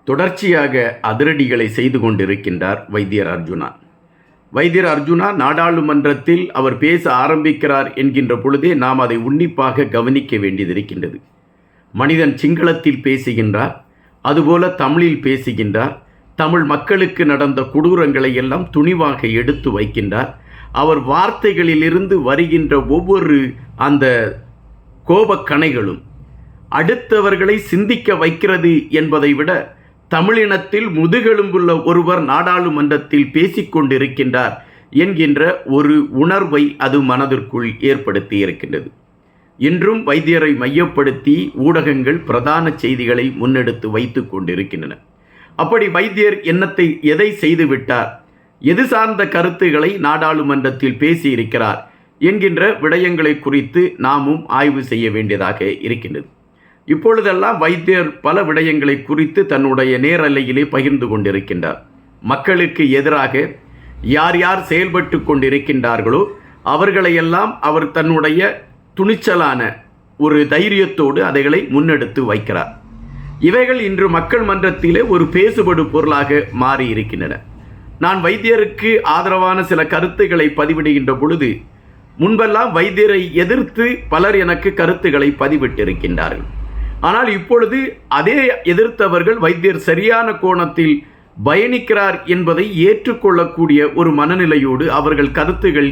தொடர்ச்சியாக அதிரடிகளை செய்து கொண்டிருக்கின்றார் வைத்தியர் அர்ஜுனா. வைத்தியர் அர்ஜுனா நாடாளுமன்றத்தில் அவர் பேச ஆரம்பிக்கிறார் என்கின்ற பொழுதே நாம் அதை உன்னிப்பாக கவனிக்க வேண்டியதிருக்கின்றது. மனிதன் சிங்களத்தில் பேசுகின்றார், அதுபோல தமிழில் பேசுகின்றார். தமிழ் மக்களுக்கு நடந்த கொடூரங்களை எல்லாம் துணிவாக எடுத்து வைக்கின்றார். அவர் வார்த்தைகளிலிருந்து வருகின்ற ஒவ்வொரு அந்த கோபக்கணைகளும் அடுத்தவர்களை சிந்திக்க வைக்கிறது என்பதை விட தமிழினத்தில் முதுகெலும்புள்ள ஒருவர் நாடாளுமன்றத்தில் பேசிக்கொண்டிருக்கின்றார் என்கின்ற ஒரு உணர்வை அது மனதிற்குள் ஏற்படுத்தி இருக்கின்றது. இன்றும் வைத்தியரை மையப்படுத்தி ஊடகங்கள் பிரதான செய்திகளை முன்னெடுத்து வைத்து கொண்டிருக்கின்றன. அப்படி வைத்தியர் எதை செய்துவிட்டார், எது சார்ந்த கருத்துக்களை நாடாளுமன்றத்தில் பேசியிருக்கிறார் என்கின்ற விடயங்களை குறித்து நாமும் ஆய்வு செய்ய வேண்டியதாக இருக்கின்றது. இப்பொழுதெல்லாம் வைத்தியர் பல விடயங்களை குறித்து தன்னுடைய நேரலையிலே பகிர்ந்து கொண்டிருக்கின்றார். மக்களுக்கு எதிராக யார் யார் செயல்பட்டு கொண்டிருக்கின்றார்களோ அவர்களையெல்லாம் அவர் தன்னுடைய துணிச்சலான ஒரு தைரியத்தோடு அதைகளை முன்னெடுத்து வைக்கிறார். இவைகள் இன்று மக்கள் மன்றத்திலே ஒரு பேசுபடு பொருளாக மாறி இருக்கின்றன. நான் வைத்தியருக்கு ஆதரவான சில கருத்துக்களை பதிவிடுகின்ற பொழுது முன்பெல்லாம் வைத்தியரை எதிர்த்து பலர் எனக்கு கருத்துக்களை பதிவிட்டிருக்கின்றார்கள். ஆனால் இப்பொழுது அதே எதிர்த்தவர்கள் வைத்தியர் சரியான கோணத்தில் பயணிக்கிறார் என்பதை ஏற்றுக்கொள்ளக்கூடிய ஒரு மனநிலையோடு அவர்கள் கருத்துகள்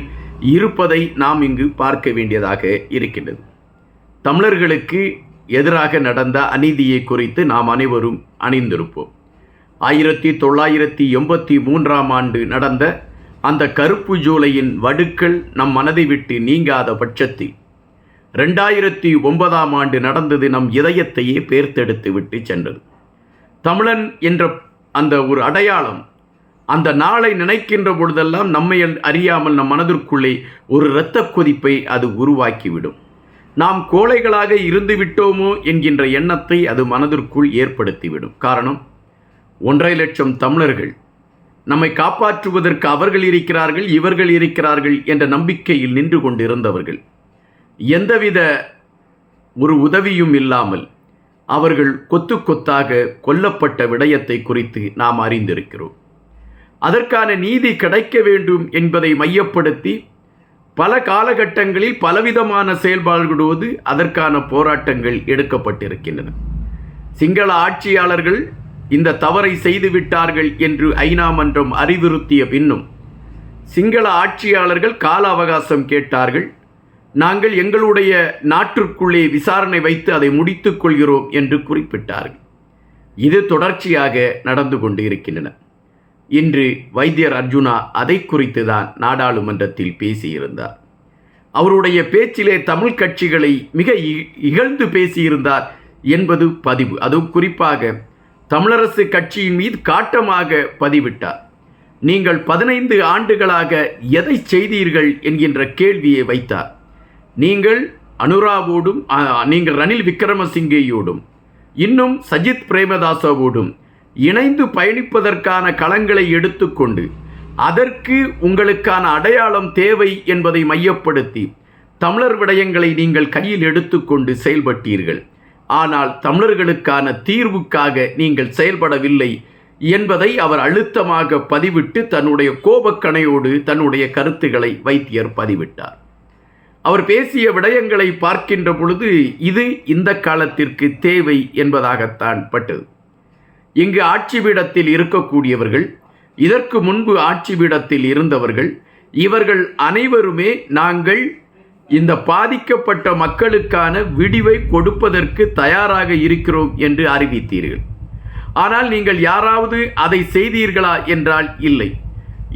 இருப்பதை நாம் இங்கு பார்க்க வேண்டியதாக இருக்கின்றது. தமிழர்களுக்கு எதிராக நடந்த அநீதியை குறித்து நாம் அனைவரும் அணிந்திருப்போம். 1983 நடந்த அந்த கருப்பு ஜூலையின் வடுக்கள் நம் மனதை விட்டு நீங்காத பட்சத்தில் 2009 நடந்தது நம் இதயத்தையே பேர்த்தெடுத்து விட்டு சென்றது. தமிழன் என்ற அந்த ஒரு அடையாளம் அந்த நாளை நினைக்கின்ற பொழுதெல்லாம் நம்மை அறியாமல் நம் மனதிற்குள்ளே ஒரு இரத்த கொதிப்பை அது உருவாக்கிவிடும். நாம் கோழைகளாக இருந்து விட்டோமோ என்கின்ற எண்ணத்தை அது மனதிற்குள் ஏற்படுத்திவிடும். காரணம், 1.5 லட்சம் தமிழர்கள் நம்மை காப்பாற்றுவதற்கு அவர்கள் இருக்கிறார்கள், இவர்கள் இருக்கிறார்கள் என்ற நம்பிக்கையில் நின்று கொண்டிருந்தவர்கள் எந்தவித ஒரு உதவியும் இல்லாமல் அவர்கள் கொத்து கொத்தாக கொல்லப்பட்ட விடயத்தை குறித்து நாம் அறிந்திருக்கிறோம். அதற்கான நீதி கிடைக்க வேண்டும் என்பதை மையப்படுத்தி பல காலகட்டங்களில் பலவிதமான செயல்பாடுகளோடு அதற்கான போராட்டங்கள் எடுக்கப்பட்டிருக்கின்றன. சிங்கள ஆட்சியாளர்கள் இந்த தவறை செய்துவிட்டார்கள் என்று ஐநா மன்றம் அறிவுறுத்திய பின்னும் சிங்கள ஆட்சியாளர்கள் கால அவகாசம் கேட்டார்கள். நாங்கள் எங்களுடைய நாட்டிற்குள்ளே விசாரணை வைத்து அதை முடித்துக் கொள்கிறோம் என்று குறிப்பிட்டார்கள். இது தொடர்ச்சியாக நடந்து கொண்டு இருக்கின்றன. இன்று வைத்தியர் அர்ஜுனா அதை குறித்து தான் நாடாளுமன்றத்தில் பேசியிருந்தார். அவருடைய பேச்சிலே தமிழ் கட்சிகளை மிக இகழ்ந்து பேசியிருந்தார் என்பது பதிவு. அதுவும் குறிப்பாக தமிழரசு கட்சியின் மீது காட்டமாக பதிவிட்டார். நீங்கள் 15 ஆண்டுகளாக எதை செய்தீர்கள் என்கின்ற கேள்வியை வைத்தார். நீங்கள் அனுராவோடும் நீங்கள் ரணில் விக்ரமசிங்கேயோடும் இன்னும் சஜித் பிரேமதாசவோடும் இணைந்து பயணிப்பதற்கான களங்களை எடுத்துக்கொண்டு அதற்கு உங்களுக்கான அடையாளம் தேவை என்பதை மையப்படுத்தி தமிழர் விடயங்களை நீங்கள் கையில் எடுத்துக்கொண்டு செயல்பட்டீர்கள். ஆனால் தமிழர்களுக்கான தீர்வுக்காக நீங்கள் செயல்படவில்லை என்பதை அவர் அழுத்தமாக பதிவிட்டு தன்னுடைய கோபக்கணையோடு தன்னுடைய கருத்துக்களை வைத்தியர் பதிவிட்டார். அவர் பேசிய விடயங்களை பார்க்கின்ற பொழுது இது இந்த காலத்திற்கு தேவை என்பதாகத்தான் பட்டது. இங்கு ஆட்சி பீடத்தில் இருக்கக்கூடியவர்கள், இதற்கு முன்பு ஆட்சி பீடத்தில் இருந்தவர்கள், இவர்கள் அனைவருமே நாங்கள் இந்த பாதிக்கப்பட்ட மக்களுக்கான விடிவை கொடுப்பதற்கு தயாராக இருக்கிறோம் என்று அறிவித்தீர்கள். ஆனால் நீங்கள் யாராவது அதை செய்தீர்களா என்றால் இல்லை.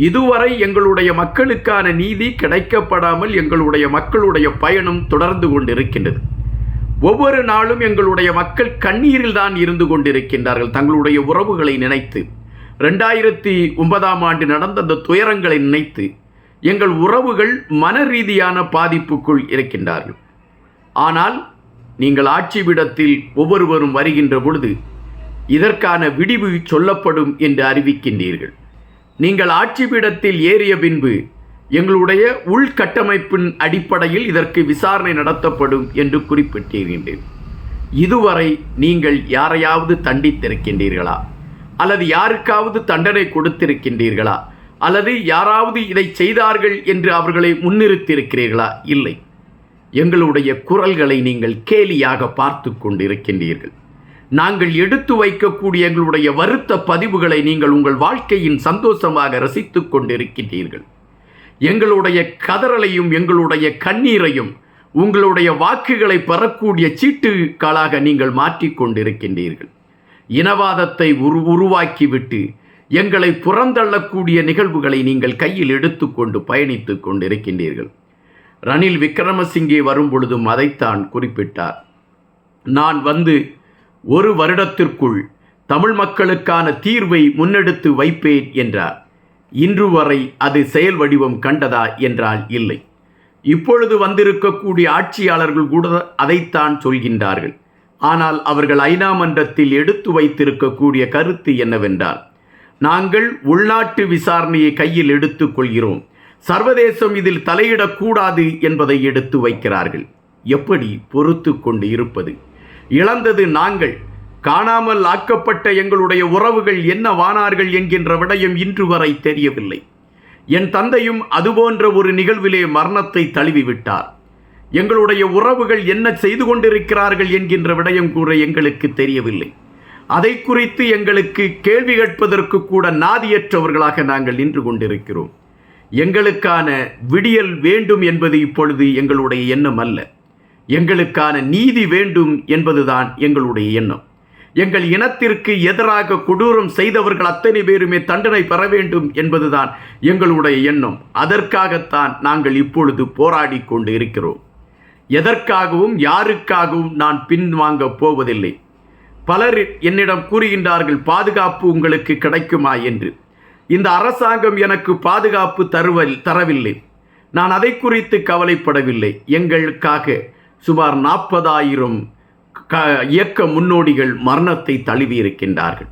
இதுவரை எங்களுடைய மக்களுக்கான நீதி கிடைக்கப்படாமல் எங்களுடைய மக்களுடைய பயணம் தொடர்ந்து கொண்டிருக்கின்றது. ஒவ்வொரு நாளும் எங்களுடைய மக்கள் கண்ணீரில் தான் இருந்து கொண்டிருக்கின்றார்கள். தங்களுடைய உறவுகளை நினைத்து 2009 நடந்த அந்த துயரங்களை நினைத்து எங்கள் உறவுகள் மன ரீதியான பாதிப்புக்குள் இருக்கின்றார்கள். ஆனால் நீங்கள் ஆட்சி பீடத்தில் ஒவ்வொருவரும் வருகின்ற பொழுது இதற்கான விடிவு சொல்லப்படும் என்று அறிவிக்கின்றீர்கள். நீங்கள் ஆட்சி பீடத்தில் ஏறிய பின்பு எங்களுடைய உள்கட்டமைப்பின் அடிப்படையில் இதற்கு விசாரணை நடத்தப்படும் என்று குறிப்பிட்டிருக்கின்றேன். இதுவரை நீங்கள் யாரையாவது தண்டித்திருக்கின்றீர்களா? அல்லது யாருக்காவது தண்டனை கொடுத்திருக்கின்றீர்களா? அல்லது யாராவது இதை செய்தார்கள் என்று அவர்களை முன்னிறுத்தியிருக்கிறீர்களா? இல்லை. எங்களுடைய குரல்களை நீங்கள் கேலியாக பார்த்து கொண்டிருக்கின்றீர்கள். நாங்கள் எடுத்து வைக்கக்கூடிய எங்களுடைய வருத்த பதிவுகளை நீங்கள் உங்கள் வாழ்க்கையின் சந்தோஷமாக ரசித்து கொண்டிருக்கின்றீர்கள். எங்களுடைய கதறலையும் எங்களுடைய கண்ணீரையும் உங்களுடைய வாக்குகளை பெறக்கூடிய சீட்டுகளாக நீங்கள் மாற்றிக்கொண்டிருக்கின்றீர்கள். இனவாதத்தை உருவாக்கிவிட்டு எங்களை புறந்தள்ளக்கூடிய நிகழ்வுகளை நீங்கள் கையில் எடுத்துக்கொண்டு பயணித்து கொண்டிருக்கின்றீர்கள். ரணில் விக்ரமசிங்கே வரும் பொழுதும் அதைத்தான் குறிப்பிட்டார். நான் வந்து 1 வருடத்திற்குள் தமிழ் மக்களுக்கான தீர்வை முன்னெடுத்து வைப்பேன் என்றார். இன்று வரை அது செயல் வடிவம் கண்டதா என்றால் இல்லை. இப்பொழுது வந்திருக்கக்கூடிய ஆட்சியாளர்கள் கூட அதைத்தான் சொல்கின்றார்கள். ஆனால் அவர்கள் ஐநா மன்றத்தில் எடுத்து வைத்திருக்கக்கூடிய கருத்து என்னவென்றால், நாங்கள் உள்நாட்டு விசாரணையை கையில் எடுத்துக் கொள்கிறோம், சர்வதேசம் இதில் தலையிடக்கூடாது என்பதை எடுத்து வைக்கிறார்கள். எப்படி பொறுத்து கொண்டு இருப்பது? இழந்தது நாங்கள். காணாமல் ஆக்கப்பட்ட எங்களுடைய உறவுகள் என்னவானார்கள் என்கின்ற விடயம் இன்று வரை தெரியவில்லை. என் தந்தையும் அதுபோன்ற ஒரு நிகழ்விலே மரணத்தை தழுவிவிட்டார். எங்களுடைய உறவுகள் என்ன செய்து கொண்டிருக்கிறார்கள் என்கின்ற விடயம் கூற எங்களுக்கு தெரியவில்லை. அதை குறித்து எங்களுக்கு கேள்வி கேட்பதற்கு கூட நாதியற்றவர்களாக நாங்கள் நின்று கொண்டிருக்கிறோம். எங்களுக்கான விடியல் வேண்டும் என்பது இப்பொழுது எங்களுடைய எண்ணம் அல்ல. எங்களுக்கான நீதி வேண்டும் என்பதுதான் எங்களுடைய எண்ணம். எங்கள் இனத்திற்கு எதிராக கொடூரம் செய்தவர்கள் அத்தனை பேருமே தண்டனை பெற வேண்டும் என்பதுதான் எங்களுடைய எண்ணம். அதற்காகத்தான் நாங்கள் இப்பொழுது போராடி கொண்டு இருக்கிறோம். எதற்காகவும் யாருக்காகவும் நான் பின்வாங்கப் போவதில்லை. பலர் என்னிடம் கூறுகின்றார்கள், பாதுகாப்பு உங்களுக்கு கிடைக்குமா என்று. இந்த அரசாங்கம் எனக்கு பாதுகாப்பு தரவில்லை. நான் அதை குறித்து கவலைப்படவில்லை. எங்களுக்காக சுமார் 40,000 இயக்க முன்னோடிகள் மரணத்தை தழுவி இருக்கின்றார்கள்.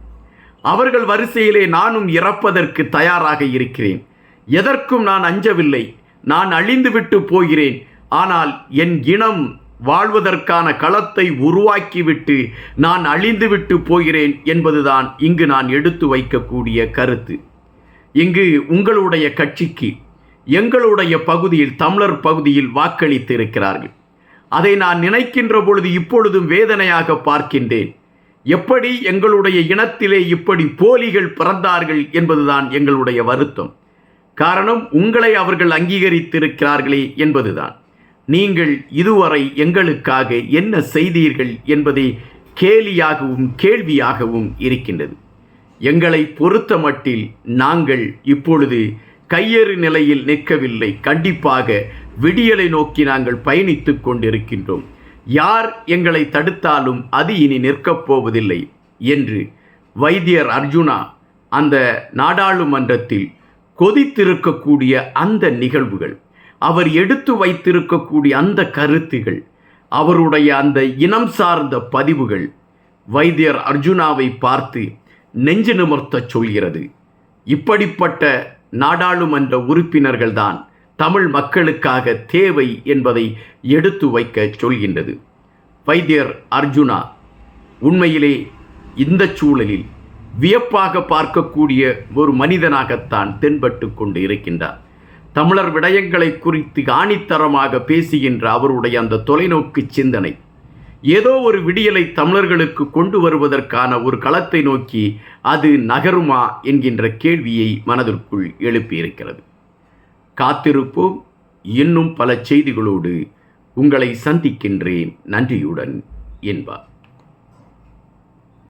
அவர்கள் வரிசையிலே நானும் இறப்பதற்கு தயாராக இருக்கிறேன். எதற்கும் நான் அஞ்சவில்லை. நான் அழிந்துவிட்டு போகிறேன். ஆனால் என் இனம் வாழ்வதற்கான களத்தை உருவாக்கிவிட்டு நான் அழிந்துவிட்டு போகிறேன் என்பதுதான் இங்கு நான் எடுத்து வைக்கக்கூடிய கருத்து. இங்கு உங்களுடைய கட்சிக்கு எங்களுடைய பகுதியில், தமிழர் பகுதியில் வாக்களித்து இருக்கிறார்கள். அதை நான் நினைக்கின்ற பொழுது இப்பொழுதும் வேதனையாக பார்க்கின்றேன். எப்படி எங்களுடைய இனத்திலே இப்படி போலிகள் பிறந்தார்கள் என்பதுதான் எங்களுடைய வருத்தம். காரணம், உங்களை அவர்கள் அங்கீகரித்திருக்கிறார்களே என்பதுதான். நீங்கள் இதுவரை எங்களுக்காக என்ன செய்தீர்கள் என்பதை கேலியாகவும் கேள்வியாகவும் இருக்கின்றது. எங்களை பொறுத்த மட்டில் நாங்கள் இப்பொழுது கையேறு நிலையில் நிற்கவில்லை. கண்டிப்பாக விடியலை நோக்கி நாங்கள் பயணித்து கொண்டிருக்கின்றோம். யார் எங்களை தடுத்தாலும் அது இனி நிற்கப் போவதில்லை என்று வைத்தியர் அர்ஜுனா அந்த நாடாளுமன்றத்தில் கொதித்திருக்கக்கூடிய அந்த நிகழ்வுகள், அவர் எடுத்து வைத்திருக்கக்கூடிய அந்த கருத்துகள், அவருடைய அந்த இனம் சார்ந்த பதிவுகள் வைத்தியர் அர்ஜுனாவை பார்த்து நெஞ்சு நிமிர்த்த சொல்கிறது. இப்படிப்பட்ட நாடாளுமன்ற உறுப்பினர்கள்தான் தமிழ் மக்களுக்காக தேவை என்பதை எடுத்து வைக்க சொல்கின்றது. வைத்தியர் அர்ஜுனா உண்மையிலே இந்த சூழலில் வியப்பாக பார்க்கக்கூடிய ஒரு மனிதனாகத்தான் தென்பட்டு கொண்டு இருக்கின்றார். தமிழர் விடயங்களை குறித்து ஆணித்தரமாக பேசுகின்ற அவருடைய அந்த தொலைநோக்கு சிந்தனை ஏதோ ஒரு விடியலை தமிழர்களுக்கு கொண்டு வருவதற்கான ஒரு களத்தை நோக்கி அது நகருமா என்கின்ற கேள்வியை மனதிற்குள் எழுப்பியிருக்கிறது. காத்திருப்போம். இன்னும் பல செய்திகளோடு உங்களை சந்திக்கின்றேன். நன்றியுடன் என்பார்.